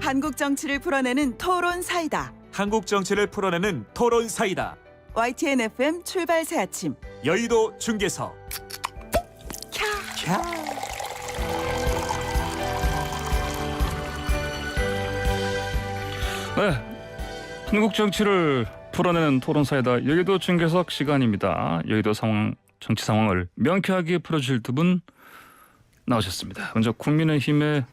한국 정치를 풀어내는 토론 사이다. 한국 정치를 풀어내는 토론 사이다. YTN FM 출발 새 아침. 여의도 중계석. 네, 한국 정치를 풀어내는 토론 사이다. 여의도 중계석 시간입니다. 여의도 상황, 정치 상황을 명쾌하게 풀어주실 두 분 나오셨습니다. 먼저 국민의힘의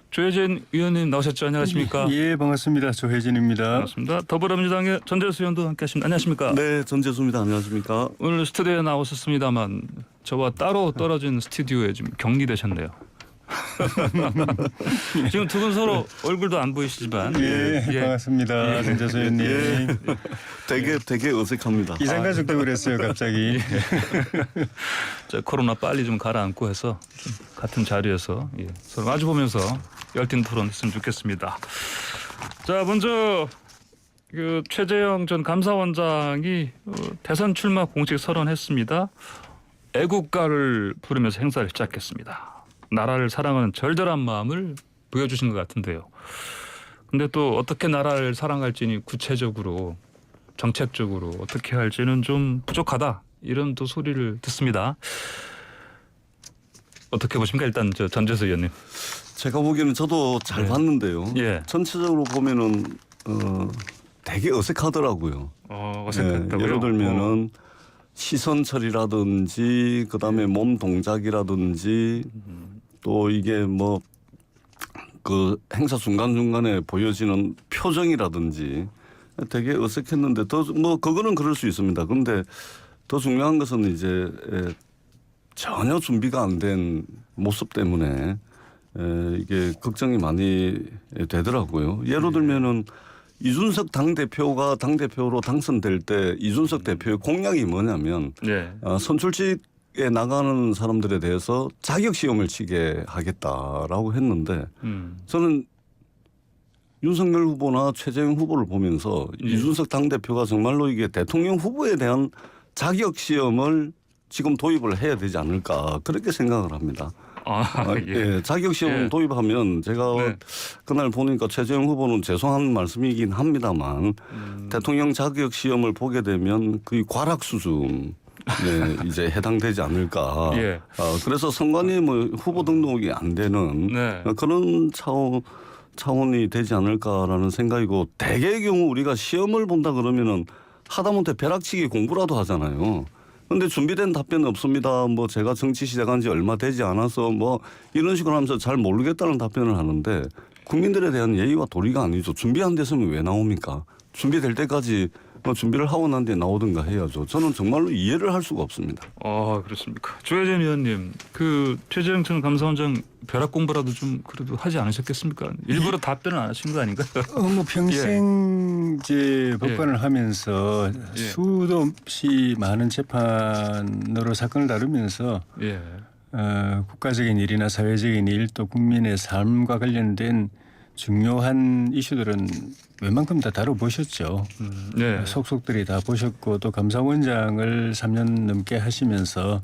조혜진 의원님 나오셨죠? 안녕하십니까? 예, 반갑습니다. 조혜진입니다. 반갑습니다. 더불어민주당의 전재수 의원도 함께하십니다. 안녕하십니까? 네, 전재수입니다. 안녕하십니까? 오늘 스튜디오에 나오셨습니다만 저와 따로 떨어진 스튜디오에 지금 격리되셨네요. 지금 두 분 서로 얼굴도 안 보이시지만 반갑습니다. 전재수 의원님. 예. 되게 어색합니다. 이산가족도 그랬어요, 갑자기. 자, 코로나 빨리 좀 가라앉고 해서 좀 같은 자리에서 서로 마주보면서 열띤 토론했으면 좋겠습니다. 자, 먼저 그 최재형 전 감사원장이 대선 출마 공식 선언했습니다. 애국가를 부르면서 행사를 시작했습니다. 나라를 사랑하는 절절한 마음을 보여주신 것 같은데요. 근데 또 어떻게 나라를 사랑할지니 구체적으로 정책적으로 어떻게 할지는 좀 부족하다. 이런 또 소리를 듣습니다. 어떻게 보십니까? 일단 저 전재수 의원님. 제가 보기에는 저도 잘 봤는데요. 예. 전체적으로 보면은 되게 어색하더라고요. 어색했다고요? 예를 들면은 시선 처리라든지 그다음에 몸 동작이라든지 또 이게 뭐 그 행사 중간중간에 보여지는 표정이라든지 되게 어색했는데 더 뭐 그거는 그럴 수 있습니다. 그런데 더 중요한 것은 이제 전혀 준비가 안 된 모습 때문에 이게 걱정이 많이 되더라고요. 예를 들면은 이준석 당대표가 당대표로 당선될 때 이준석 대표의 공약이 뭐냐면 선출직에 나가는 사람들에 대해서 자격시험을 치게 하겠다라고 했는데 저는 윤석열 후보나 최재형 후보를 보면서 이준석 당대표가 정말로 이게 대통령 후보에 대한 자격시험을 지금 도입을 해야 되지 않을까 그렇게 생각을 합니다. 자격시험 도입하면 제가 그날 보니까 최재형 후보는 죄송한 말씀이긴 합니다만 대통령 자격시험을 보게 되면 거의 과락 수준 이제 해당되지 않을까. 그래서 선관위 뭐 후보 등록이 안 되는 그런 차원이 되지 않을까라는 생각이고 대개의 경우 우리가 시험을 본다 그러면은 하다못해 벼락치기 공부라도 하잖아요. 근데 준비된 답변은 없습니다. 뭐 제가 정치 시작한 지 얼마 되지 않아서 뭐 이런 식으로 하면서 잘 모르겠다는 답변을 하는데 국민들에 대한 예의와 도리가 아니죠. 준비 안 됐으면 왜 나옵니까? 준비될 때까지 뭐 준비를 하고 난 뒤에 나오든가 해야죠. 저는 정말로 이해를 할 수가 없습니다. 그렇습니까? 조혜진 의원님, 그 최재형 전 감사원장 벼락 공부라도 좀 그래도 하지 않으셨겠습니까? 일부러 답변을 안 하신 거 아닌가요? 뭐 평생 이제 법관을 하면서 수도 없이 많은 재판으로 사건을 다루면서 국가적인 일이나 사회적인 일 또 국민의 삶과 관련된 중요한 이슈들은 웬만큼 다 다뤄보셨죠. 속속들이 다 보셨고 또 감사원장을 3년 넘게 하시면서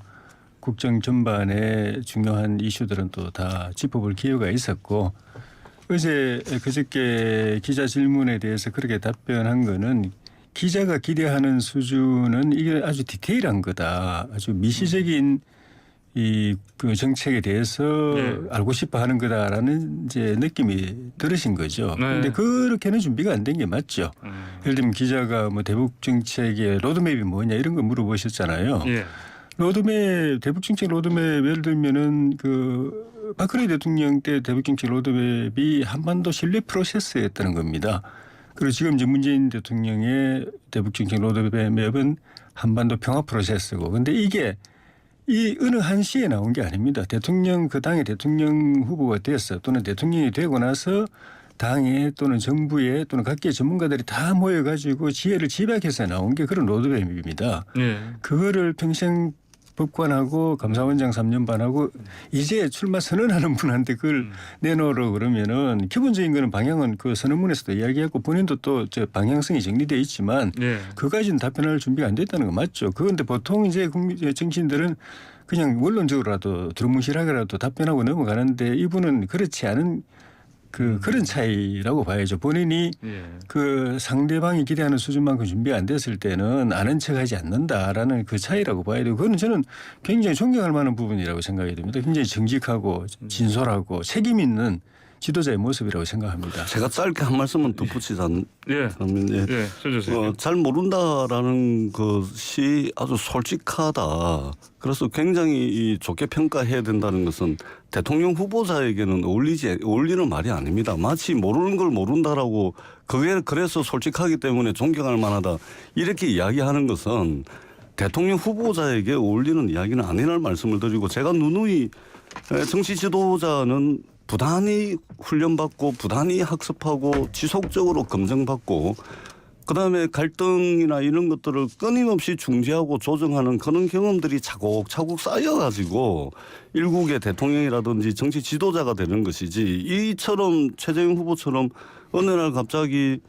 국정 전반의 중요한 이슈들은 또 다 짚어볼 기회가 있었고 그저께 기자 질문에 대해서 그렇게 답변한 거는 기자가 기대하는 수준은 이게 아주 디테일한 거다. 아주 미시적인 그 정책에 대해서 알고 싶어 하는 거다라는 이제 느낌이 들으신 거죠. 그런데 그렇게는 준비가 안 된 게 맞죠. 예를 들면 기자가 뭐 대북 정책의 로드맵이 뭐냐 이런 거 물어보셨잖아요. 대북 정책 로드맵 예를 들면은 그 박근혜 대통령 때 대북 정책 로드맵이 한반도 신뢰 프로세스였다는 겁니다. 그리고 지금 이제 문재인 대통령의 대북 정책 로드맵은 한반도 평화 프로세스고, 근데 이게 이 어느 한 시에 나온 게 아닙니다. 대통령 그 당의 대통령 후보가 됐어 또는 대통령이 되고 나서 당에 또는 정부에 또는 각계 전문가들이 다 모여가지고 지혜를 집약해서 나온 게 그런 로드맵입니다. 그거를 평생 법관하고 감사원장 3년 반하고 이제 출마 선언하는 분한테 그걸 내놓으라고 그러면은 기본적인 거는 방향은 그 선언문에서도 이야기하고 본인도 또 저 방향성이 정리되어 있지만 그까지는 답변할 준비가 안 됐다는 거 맞죠. 그런데 보통 이제 정치인들은 그냥 원론적으로라도 두루뭉실하게라도 답변하고 넘어가는데 이분은 그렇지 않은 그런 차이라고 봐야죠. 본인이 예. 그 상대방이 기대하는 수준만큼 준비가 안 됐을 때는 아는 척하지 않는다라는 그 차이라고 봐야 되고 그거는 저는 굉장히 존경할 만한 부분이라고 생각이 듭니다. 굉장히 정직하고 진솔하고 책임 있는 지도자의 모습이라고 생각합니다. 제가 짧게 한 말씀은 덧붙이자면 예. 예. 예. 조조선. 잘 모른다라는 것이 아주 솔직하다. 그래서 굉장히 이 좋게 평가해야 된다는 것은 대통령 후보자에게는 어울리는 말이 아닙니다. 마치 모르는 걸 모른다라고 그게 그래서 솔직하기 때문에 존경할 만하다. 이렇게 이야기하는 것은 대통령 후보자에게 어울리는 이야기는 아니라는 말씀을 드리고 제가 누누이 정치 지도자는 부단히 훈련받고 부단히 학습하고 지속적으로 검증받고 그다음에 갈등이나 이런 것들을 끊임없이 중재하고 조정하는 그런 경험들이 차곡차곡 쌓여가지고 일국의 대통령이라든지 정치 지도자가 되는 것이지 이처럼 최재형 후보처럼 어느 날 갑자기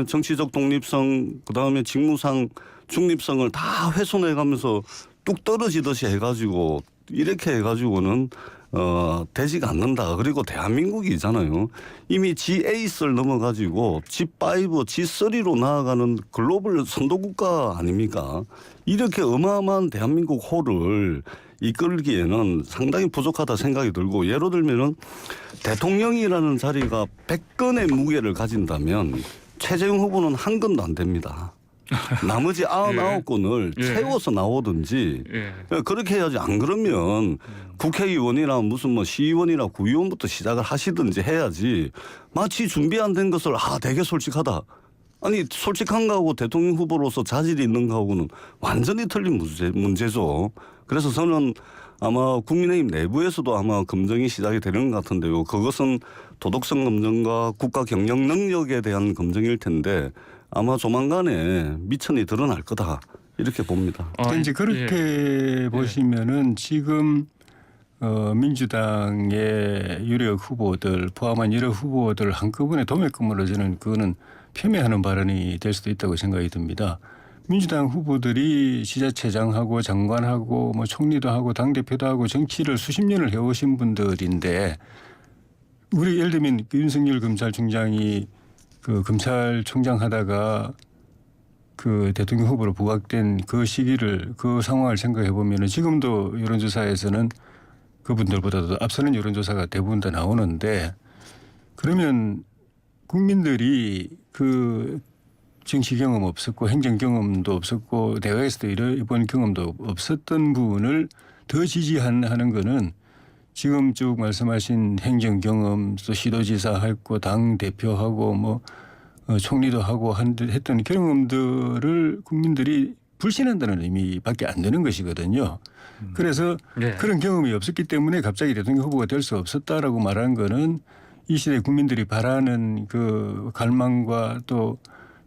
정치적 독립성 그다음에 직무상 중립성을 다 훼손해가면서 뚝 떨어지듯이 해가지고 이렇게 해가지고는 되지가 않는다. 그리고 대한민국이잖아요. 이미 G8을 넘어가지고 G5, G3로 나아가는 글로벌 선도국가 아닙니까? 이렇게 어마어마한 대한민국 호를 이끌기에는 상당히 부족하다 생각이 들고 예를 들면은 대통령이라는 자리가 100건의 무게를 가진다면 최재형 후보는 한 건도 안 됩니다. 나머지 99건을 예. 채워서 나오든지 예. 그렇게 해야지 안 그러면 국회의원이나 무슨 뭐 시의원이나 구의원부터 시작을 하시든지 해야지 마치 준비 안 된 것을 되게 솔직하다. 아니 솔직한 거하고 대통령 후보로서 자질이 있는 거하고는 완전히 틀린 문제죠. 그래서 저는 아마 국민의힘 내부에서도 아마 검증이 시작이 되는 것 같은데요. 그것은 도덕성 검증과 국가 경영 능력에 대한 검증일 텐데 아마 조만간에 미천이 드러날 거다 이렇게 봅니다. 이제 그렇게 보시면은 지금 민주당의 유력 후보들 포함한 여러 후보들 한꺼번에 도매금으로 저는 그거는 폄훼하는 발언이 될 수도 있다고 생각이 듭니다. 민주당 후보들이 지자체장하고 장관하고 뭐 총리도 하고 당대표도 하고 정치를 수십 년을 해오신 분들인데 우리 예를 들면 윤석열 검찰총장이 그 검찰총장 하다가 그 대통령 후보로 부각된 그 시기를 그 상황을 생각해 보면은 지금도 여론조사에서는 그분들보다도 앞서는 여론조사가 대부분 다 나오는데 그러면 국민들이 그 정치 경험 없었고 행정 경험도 없었고 내각에서도 이번 경험도 없었던 분을 더 지지하는 거는 지금 쭉 말씀하신 행정 경험 또 시도지사 했고 당 대표하고 뭐 총리도 하고 했던 경험들을 국민들이 불신한다는 의미밖에 안 되는 것이거든요. 그래서 네. 그런 경험이 없었기 때문에 갑자기 대통령 후보가 될 수 없었다라고 말한 거는 이 시대 국민들이 바라는 그 갈망과 또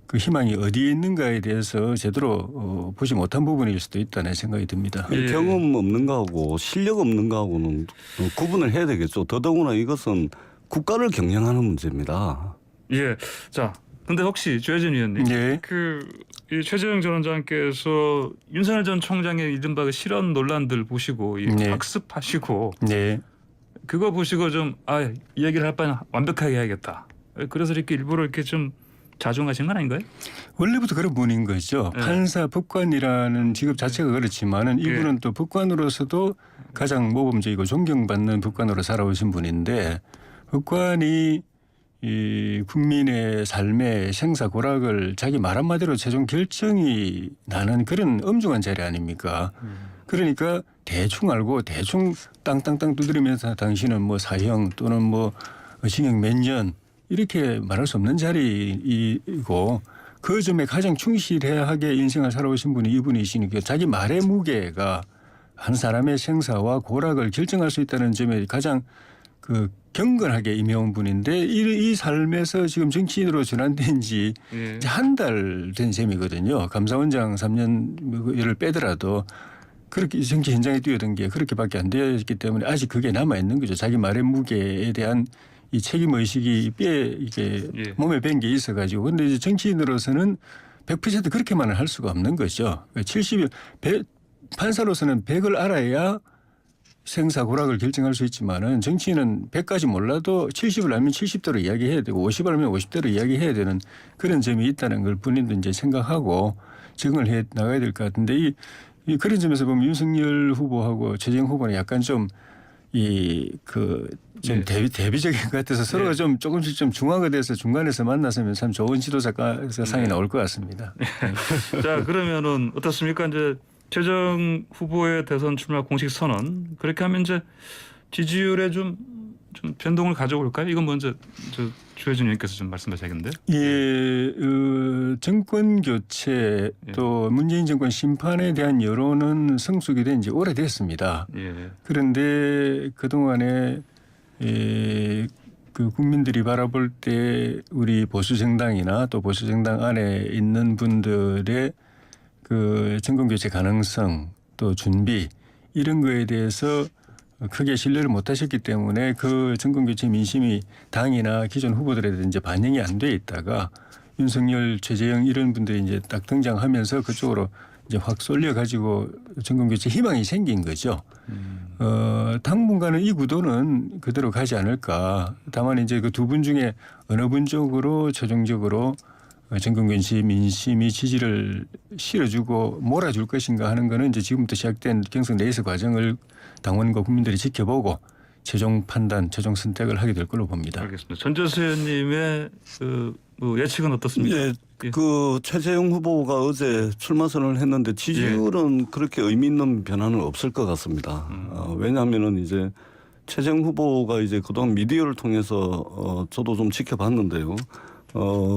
그 희망이 어디에 있는가에 대해서 제대로 보지 못한 부분일 수도 있다는 생각이 듭니다. 예. 경험 없는 거하고 실력 없는 거하고는 구분을 해야 되겠죠. 더더구나 이것은 국가를 경영하는 문제입니다. 예. 자, 근데 혹시 조혜진 의원님, 예. 이 최재형 전 원장께서 윤석열 전 총장의 이른바 그 실언 논란들 보시고 네. 학습하시고 네. 그거 보시고 좀 이 얘기를 할 바는 완벽하게 해야겠다. 그래서 이렇게 일부러 이렇게 좀 자중하신 건 아닌가요? 원래부터 그런 분인 거죠. 네. 판사 법관이라는 직업 자체가 그렇지만은 이분은 또 법관으로서도 가장 모범적이고 존경받는 법관으로 살아오신 분인데 법관이 이 국민의 삶의 생사 고락을 자기 말 한마디로 최종 결정이 나는 그런 엄중한 자리 아닙니까? 그러니까 대충 알고 대충 땅땅땅 두드리면서 당신은 뭐 사형 또는 뭐 징역 몇 년 이렇게 말할 수 없는 자리이고 그 점에 가장 충실하게 인생을 살아오신 분이 이분이시니까 자기 말의 무게가 한 사람의 생사와 고락을 결정할 수 있다는 점에 가장 그 경건하게 임해온 분인데 이 삶에서 지금 정치인으로 전환된 지 한 달 된 셈이거든요. 감사원장 3년을 빼더라도 그렇게 정치 현장에 뛰어든 게 그렇게밖에 안 되었기 때문에 아직 그게 남아 있는 거죠. 자기 말의 무게에 대한 이 책임 의식이 이게 몸에 밴 게 있어가지고 근데 이제 정치인으로서는 100% 그렇게만은 할 수가 없는 거죠. 70일 판사로서는 100을 알아야 생사 고락을 결정할 수 있지만은 정치인은 100까지 몰라도 70을 알면 70대로 이야기해야 되고 50을 알면 50대로 이야기해야 되는 그런 점이 있다는 걸 본인도 이제 생각하고 적응을 해 나가야 될 것 같은데 이 그런 점에서 보면 윤석열 후보하고 최재형 후보는 약간 좀 좀 대비적인 것 같아서 서로가 좀 조금씩 좀 중화가 돼서 중간에서 만나서면 참 좋은 지도자상이 나올 것 같습니다. 자, 그러면은 어떻습니까? 이제 최재형 후보의 대선 출마 공식 선언. 그렇게 하면 이제 지지율에 좀 변동을 가져올까요? 이건 먼저 주혜진 의원께서 좀 말씀하셔야겠는데. 예, 정권 교체 또 문재인 정권 심판에 대한 여론은 성숙이 된 지 오래됐습니다. 예. 그런데 그동안에 그 국민들이 바라볼 때 우리 보수 정당이나 또 보수 정당 안에 있는 분들의 그 정권 교체 가능성 또 준비 이런 거에 대해서 크게 신뢰를 못 하셨기 때문에 그 정권 교체 민심이 당이나 기존 후보들에 이제 반영이 안 돼 있다가 윤석열, 최재형 이런 분들이 이제 딱 등장하면서 그쪽으로 이제 확 쏠려 가지고 정권 교체 희망이 생긴 거죠. 당분간은 이 구도는 그대로 가지 않을까. 다만 이제 그 두 분 중에 어느 분 쪽으로 최종적으로 정권 교체 민심이 지지를 실어주고 몰아줄 것인가 하는 거는 이제 지금부터 시작된 경선 레이스 과정을 당원과 국민들이 지켜보고 최종 판단, 최종 선택을 하게 될 걸로 봅니다. 알겠습니다. 전재수 의원님의 뭐 예측은 어떻습니까? 예, 그 최재형 후보가 어제 출마 선언을 했는데 지지율은 그렇게 의미 있는 변화는 없을 것 같습니다. 왜냐하면은 이제 최재형 후보가 이제 그동안 미디어를 통해서 저도 좀 지켜봤는데요.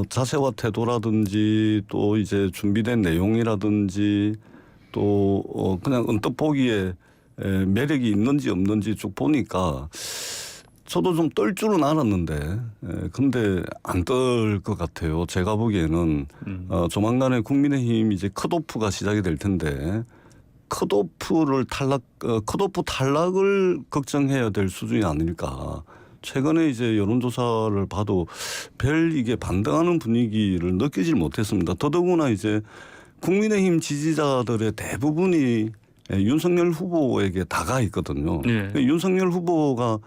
자세와 태도라든지 또 이제 준비된 내용이라든지 또 그냥 언뜻 보기에 매력이 있는지 없는지 쭉 보니까 저도 좀 떨 줄은 알았는데 근데 안 떨 것 같아요. 제가 보기에는 조만간에 국민의힘 이제 컷오프가 시작이 될 텐데 컷오프 탈락을 걱정해야 될 수준이 아닐까. 최근에 이제 여론조사를 봐도 별 이게 반등하는 분위기를 느끼질 못했습니다. 더더구나 이제 국민의힘 지지자들의 대부분이 윤석열 후보에게 다가 있거든요. 예. 윤석열 후보가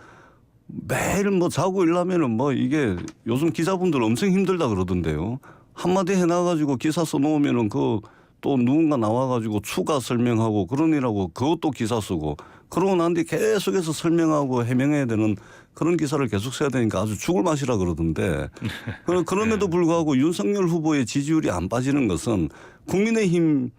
매일 뭐 자고 일하면은 뭐 이게 요즘 기자분들 엄청 힘들다 그러던데요. 한마디 해놔가지고 기사 써놓으면은 그 또 누군가 나와가지고 추가 설명하고 그러느라고 그것도 기사 쓰고 그러고 난 뒤 계속해서 설명하고 해명해야 되는 그런 기사를 계속 써야 되니까 아주 죽을 맛이라 그러던데 그럼에도 불구하고 윤석열 후보의 지지율이 안 빠지는 것은 국민의힘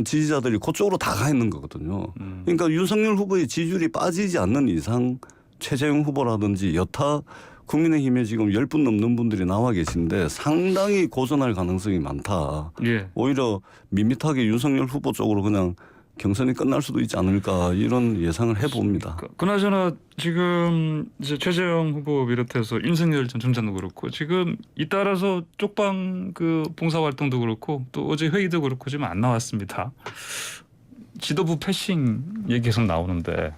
지지자들이 그쪽으로 다 가 있는 거거든요. 그러니까 윤석열 후보의 지지율이 빠지지 않는 이상 최재형 후보라든지 여타 국민의힘에 지금 10분 넘는 분들이 나와 계신데 상당히 고전할 가능성이 많다. 예. 오히려 밋밋하게 윤석열 후보 쪽으로 그냥 경선이 끝날 수도 있지 않을까 이런 예상을 해봅니다. 그나저나 지금 이제 최재형 후보 비롯해서 윤석열 전 총장도 그렇고 지금 잇따라서 쪽방 그 봉사활동도 그렇고 또 어제 회의도 그렇고 지금 안 나왔습니다. 지도부 패싱 얘기 계속 나오는데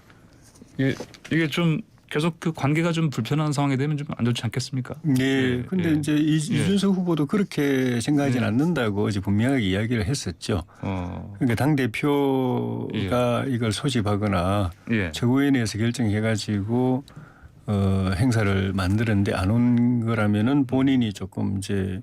이게 좀 계속 그 관계가 좀 불편한 상황이 되면 좀 안 좋지 않겠습니까? 네. 근데 이제 이준석 후보도 그렇게 생각하지는 않는다고 이제 분명하게 이야기를 했었죠. 그러니까 당대표가 이걸 소집하거나 최고위원회에서 결정해가지고 행사를 만드는데 안 온 거라면은 본인이 조금 이제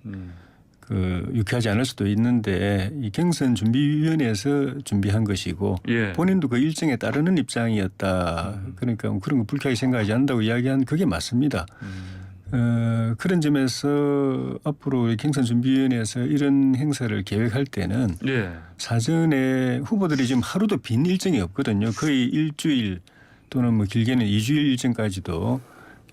유쾌하지 않을 수도 있는데 이 경선 준비위원회에서 준비한 것이고 본인도 그 일정에 따르는 입장이었다. 그러니까 그런 거 불쾌하게 생각하지 않는다고 이야기한 그게 맞습니다. 그런 점에서 앞으로 경선 준비위원회에서 이런 행사를 계획할 때는 사전에 후보들이 지금 하루도 빈 일정이 없거든요. 거의 일주일 또는 뭐 길게는 2주일 일정까지도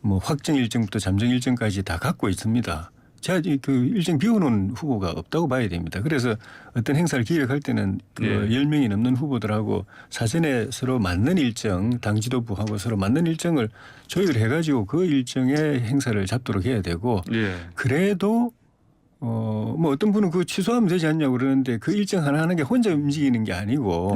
뭐 확정 일정부터 잠정 일정까지 다 갖고 있습니다. 제가 그 일정 비워놓은 후보가 없다고 봐야 됩니다. 그래서 어떤 행사를 기획할 때는 그 10명이 넘는 후보들하고 사전에 서로 맞는 일정, 당 지도부하고 서로 맞는 일정을 조율을 해가지고 그 일정에 행사를 잡도록 해야 되고 그래도 뭐 어떤 분은 그거 취소하면 되지 않냐고 그러는데 그 일정 하나 하는 게 혼자 움직이는 게 아니고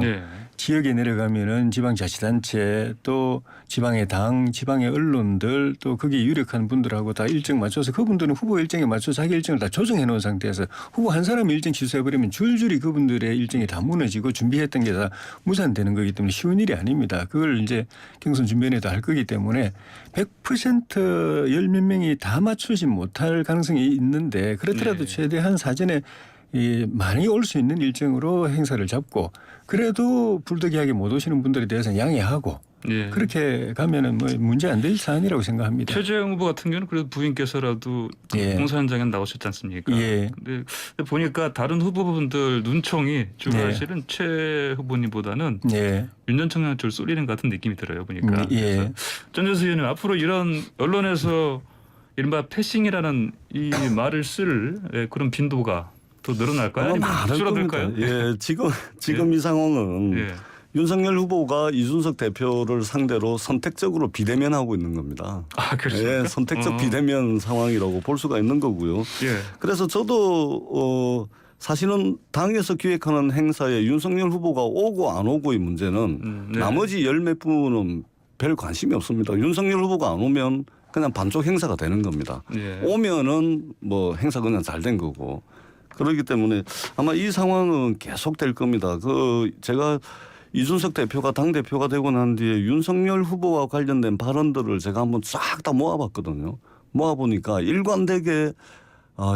지역에 내려가면은 지방자치단체 또 지방의 당, 지방의 언론들 또 거기에 유력한 분들하고 다 일정 맞춰서 그분들은 후보 일정에 맞춰 자기 일정을 다 조정해 놓은 상태에서 후보 한 사람의 일정 취소해버리면 줄줄이 그분들의 일정이 다 무너지고 준비했던 게 다 무산되는 거기 때문에 쉬운 일이 아닙니다. 그걸 이제 경선 준비위원회도 할 거기 때문에 100% 열 몇 명이 다 맞추지 못할 가능성이 있는데 그렇더라도 최대한 사전에 많이 올 수 있는 일정으로 행사를 잡고 그래도 불득이하게 못 오시는 분들에 대해서는 양해하고 그렇게 가면은 뭐 문제 안 될 사안이라고 생각합니다. 최재형 후보 같은 경우는 그래도 부인께서라도 그 공사 현장에 나오셨지 않습니까? 근데 보니까 다른 후보분들 눈총이 좀 사실은 최 후보님보다는 윤전청 양쪽을 쏠리는 것 같은 느낌이 들어요. 보니까. 그래서 전재수 의원님 앞으로 이런 언론에서 이른바 패싱이라는 이 말을 쓸 그런 빈도가 더 늘어날까요? 아니면 줄어들까요? 예, 지금 이 상황은 윤석열 후보가 이준석 대표를 상대로 선택적으로 비대면하고 있는 겁니다. 아, 그렇습니까? 예, 선택적 비대면 상황이라고 볼 수가 있는 거고요. 그래서 저도 사실은 당에서 기획하는 행사에 윤석열 후보가 오고 안 오고의 문제는 나머지 열 몇 분은 별 관심이 없습니다. 윤석열 후보가 안 오면 그냥 반쪽 행사가 되는 겁니다. 오면은 뭐 행사 그냥 잘 된 거고. 그렇기 때문에 아마 이 상황은 계속될 겁니다. 제가 이준석 대표가 당대표가 되고 난 뒤에 윤석열 후보와 관련된 발언들을 제가 한번 싹 다 모아봤거든요. 모아보니까 일관되게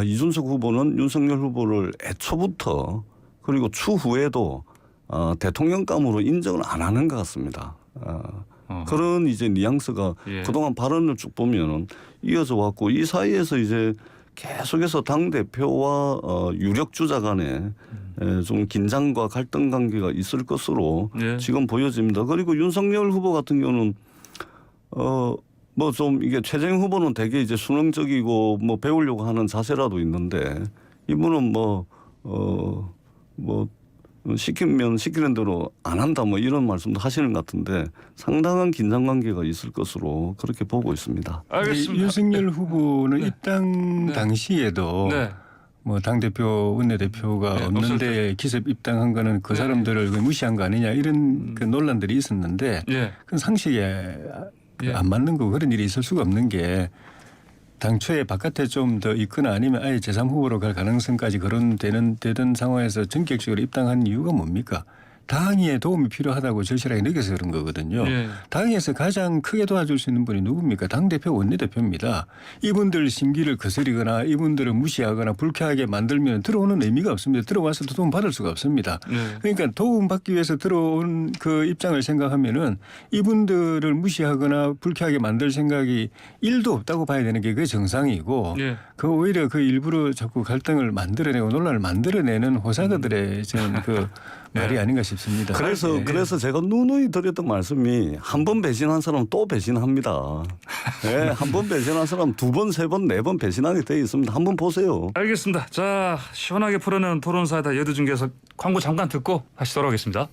이준석 후보는 윤석열 후보를 애초부터 그리고 추후에도 대통령감으로 인정을 안 하는 것 같습니다. 그런 이제 뉘앙스가 그동안 발언을 쭉 보면은 이어져 왔고 이 사이에서 이제 계속해서 당 대표와 유력 주자 간에 좀 긴장과 갈등 관계가 있을 것으로 지금 보여집니다. 그리고 윤석열 후보 같은 경우는 뭐 좀 이게 최재형 후보는 되게 이제 순응적이고 뭐 배우려고 하는 자세라도 있는데 이분은 뭐 시키면 시키는 대로 안 한다 뭐 이런 말씀도 하시는 것 같은데 상당한 긴장 관계가 있을 것으로 그렇게 보고 있습니다. 알겠습니다. 윤석열 후보는 입당 당시에도 뭐 당대표 원내대표가 없는데 기습 입당한 거는 그 사람들을 무시한 거 아니냐 이런 그 논란들이 있었는데 그건 상식에 안 맞는 거고 그런 일이 있을 수가 없는 게 당초에 바깥에 좀 더 있거나 아니면 아예 제3후보로 갈 가능성까지 거론되던 상황에서 전격적으로 입당한 이유가 뭡니까? 당에 도움이 필요하다고 절실하게 느껴서 그런 거거든요. 당에서 가장 크게 도와줄 수 있는 분이 누굽니까? 당대표 원내대표입니다. 이분들 심기를 거스리거나 이분들을 무시하거나 불쾌하게 만들면 들어오는 의미가 없습니다. 들어와서 도움 받을 수가 없습니다. 그러니까 도움 받기 위해서 들어온 그 입장을 생각하면은 이분들을 무시하거나 불쾌하게 만들 생각이 1도 없다고 봐야 되는 게 그게 정상이고 그 오히려 그 일부러 자꾸 갈등을 만들어내고 논란을 만들어내는 호사가들의 저는 그 말이 아닌가 싶습니다. 그래서 제가 누누이 드렸던 말씀이 한 번 배신한 사람 또 배신합니다. 한 번 배신한 사람 2번, 3번, 4번 배신하게 돼 있습니다. 한번 보세요. 알겠습니다. 자, 시원하게 풀어내는 토론사이다 여두중계에서 광고 잠깐 듣고 다시 돌아오겠습니다.